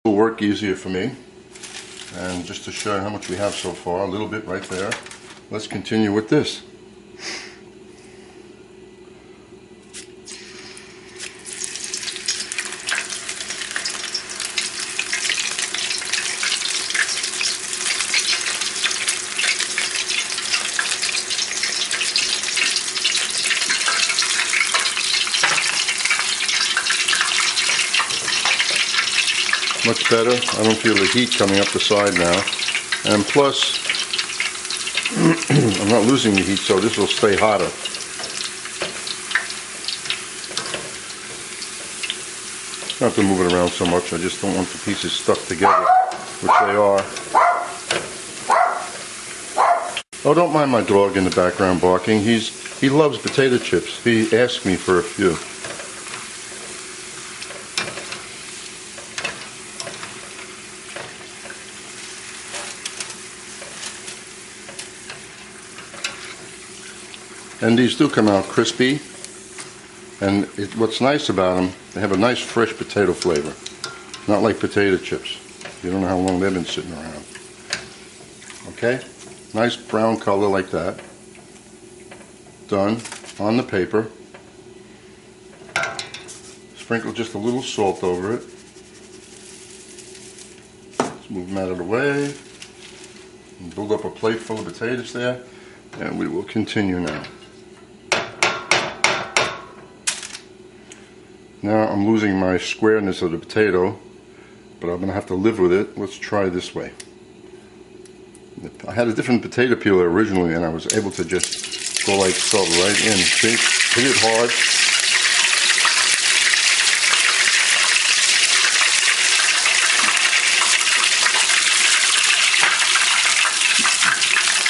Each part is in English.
Will work easier for me. And just to show you how much we have so far, a little bit right there, let's continue with this. Much better. I don't feel the heat coming up the side now. And plus, I'm not losing the heat, so this will stay hotter. Not to move it around so much, I just don't want the pieces stuck together, which they are. Oh, don't mind my dog in the background barking. He loves potato chips. He asked me for a few. And these do come out crispy, and what's nice about them, they have a nice fresh potato flavor, not like potato chips. You don't know how long they've been sitting around. Okay, nice brown color like that. Done on the paper. Sprinkle just a little salt over it. Let's move them out of the way. And build up a plate full of potatoes there, and we will continue now. Now I'm losing my squareness of the potato, but I'm going to have to live with it. Let's try this way. I had a different potato peeler originally, and I was able to just go like so right in. See? Hit it hard.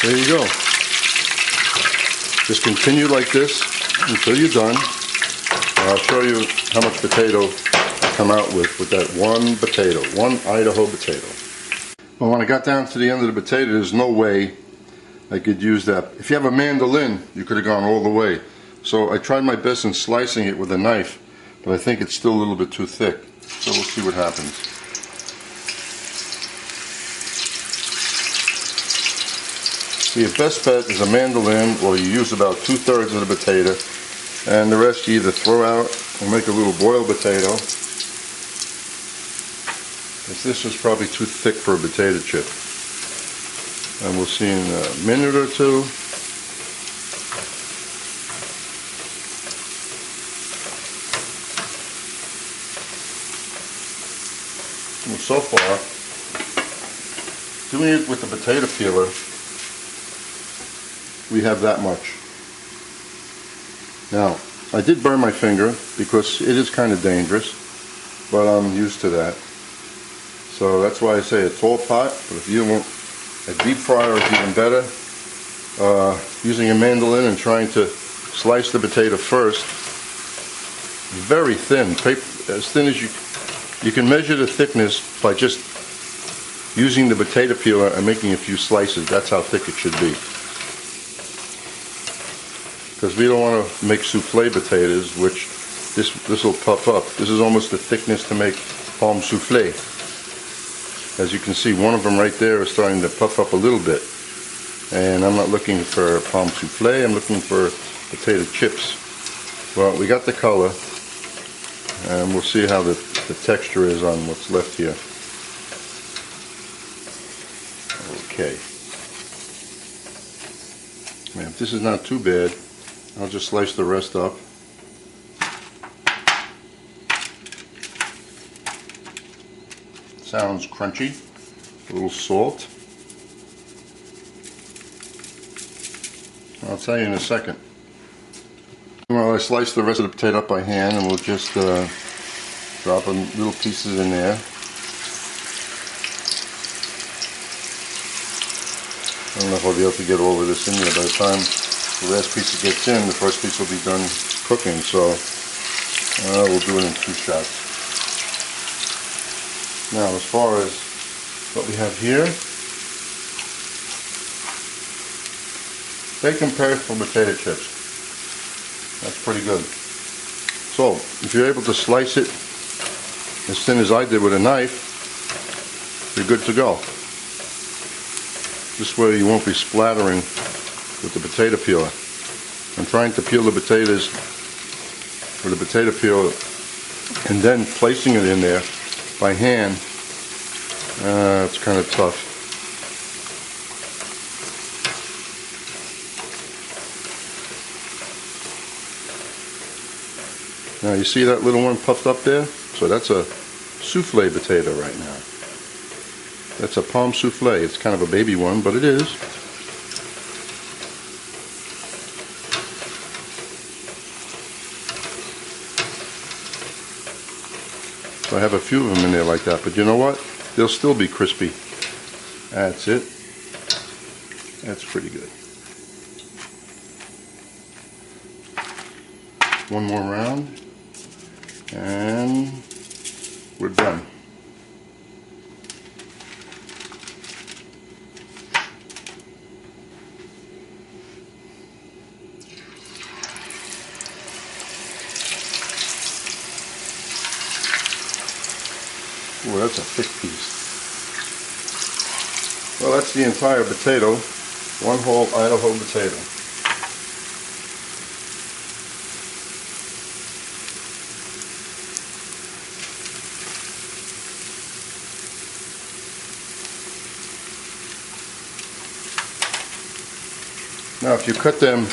There you go. Just continue like this until you're done. I'll show you how much potato I come out with that one potato, one Idaho potato. Well, when I got down to the end of the potato, there's no way I could use that. If you have a mandolin, you could have gone all the way. So I tried my best in slicing it with a knife, but I think it's still a little bit too thick. So we'll see what happens. So your best bet is a mandolin, or you use about 2/3 of the potato, and the rest you either throw out or make a little boiled potato. This is probably too thick for a potato chip. And we'll see in a minute or two. Well, so far, doing it with the potato peeler, we have that much. Now, I did burn my finger because it is kind of dangerous, but I'm used to that. So that's why I say a tall pot, but if you want a deep fryer is even better. Using a mandolin and trying to slice the potato first, very thin, as thin as you can measure the thickness by just using the potato peeler and making a few slices. That's how thick it should be. Because we don't want to make souffle potatoes, which this will puff up. This is almost the thickness to make pomme souffle. As you can see, one of them right there is starting to puff up a little bit. And I'm not looking for pomme souffle, I'm looking for potato chips. Well, we got the color, and we'll see how the texture is on what's left here. Okay. Man, if this is not too bad, I'll just slice the rest up. Sounds crunchy. A little salt. I'll tell you in a second. Well, I sliced the rest of the potato up by hand, and we'll just drop little pieces in there. I don't know if I'll be able to get all of this in there. By the time the last piece gets in, the first piece will be done cooking, so we'll do it in 2 shots. Now, as far as what we have here, bacon paste for potato chips. That's pretty good. So, if you're able to slice it as thin as I did with a knife, you're good to go. This way you won't be splattering with the potato peeler. I'm trying to peel the potatoes with a potato peeler and then placing it in there by hand. It's kind of tough. Now you see that little one puffed up there? So that's a souffle potato right now. That's a pomme souffle. It's kind of a baby one, but it is. So I have a few of them in there like that, but you know what? They'll still be crispy. That's it. That's pretty good. One more round. And we're done. Ooh, that's a thick piece. Well, that's the entire potato. One whole Idaho potato. Now if you cut them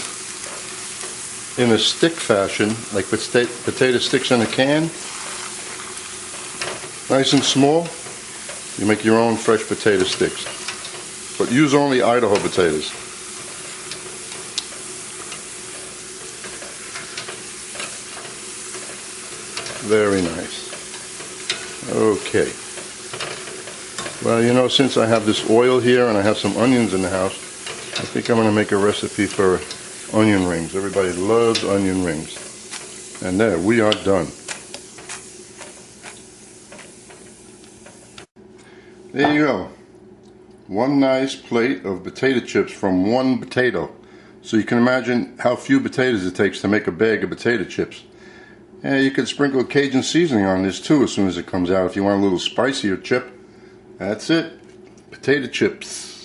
in a stick fashion, like potato sticks in a can, nice and small, you make your own fresh potato sticks. But use only Idaho potatoes. Very nice. Okay. Well, you know, since I have this oil here and I have some onions in the house, I think I'm going to make a recipe for onion rings. Everybody loves onion rings. And there, we are done. There you go. One nice plate of potato chips from one potato. So you can imagine how few potatoes it takes to make a bag of potato chips. And you can sprinkle Cajun seasoning on this too as soon as it comes out if you want a little spicier chip. That's it. Potato chips.